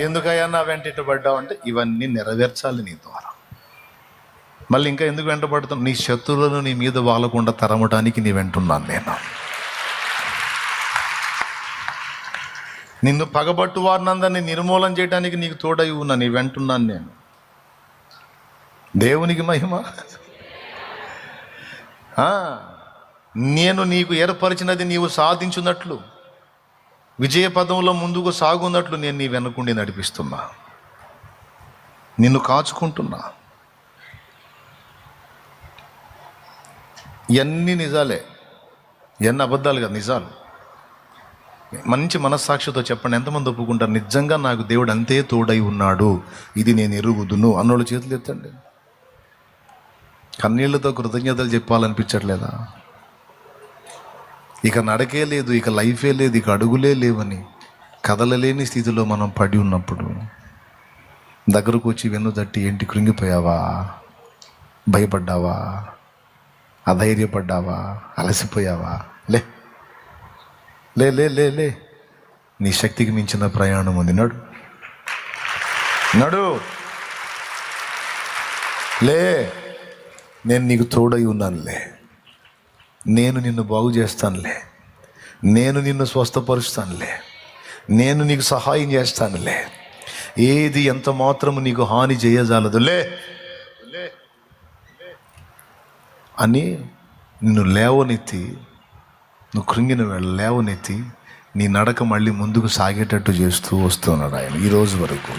ఎందుకయ్యా నా వెంట ఇటుపడ్డావు అంటే ఇవన్నీ నెరవేర్చాలి నీ ద్వారా. మళ్ళీ ఇంకా ఎందుకు వెంటబడుతున్నావు? నీ శత్రువులను నీ మీద వాలకుండా తరమటానికి నీ వెంటున్నాను నేను. నిన్ను పగబట్టు వారినందరినీ నిర్మూలన చేయడానికి నీకు తోడై ఉన్నా, నీ వెంటున్నాను నేను. దేవునికి మహిమ. నేను నీకు ఏర్పరిచినది నీవు సాధించున్నట్లు, విజయ పదంలో ముందుకు సాగున్నట్లు నేను నీ వెనకుండి నడిపిస్తున్నా, నిన్ను కాచుకుంటున్నా. ఇవన్నీ నిజాలే, ఇవన్నీ అబద్ధాలు కదా, నిజాలు. మంచి మనస్సాక్షితో చెప్పండి, ఎంతమంది ఒప్పుకుంటారు నిజంగా నాకు దేవుడు అంతే తోడై ఉన్నాడు, ఇది నేను ఎరుగుదును అన్నోళ్ళు చేతులు ఎత్తండి. కన్నీళ్లతో కృతజ్ఞతలు చెప్పాలనిపించట్లేదా? ఇక నడకే లేదు, ఇక లైఫే లేదు, ఇక అడుగులే లేవని కదలలేని స్థితిలో మనం పడి ఉన్నప్పుడు దగ్గరకు వచ్చి వెన్ను తట్టి, ఏంటి కృంగిపోయావా, భయపడ్డావా, అధైర్యపడ్డావా, అలసిపోయావా? లే లే లే లే లే నీ శక్తికి మించిన ప్రయాణం ఉంది, నడు నడు, లే, నేను నీకు తోడై ఉన్నానులే, నేను నిన్ను బాగు చేస్తానులే, నేను నిన్ను స్వస్థపరుస్తానులే, నేను నీకు సహాయం చేస్తానులే, ఏది ఎంత మాత్రము నీకు హాని చేయజాలదులే అని నిన్ను లేవనెత్తి, నువ్వు కృంగిన వేళ లేవనెత్తి నీ నడక మళ్ళీ ముందుకు సాగేటట్టు చేస్తూ వస్తున్నాడు ఆయన ఈ రోజు వరకు.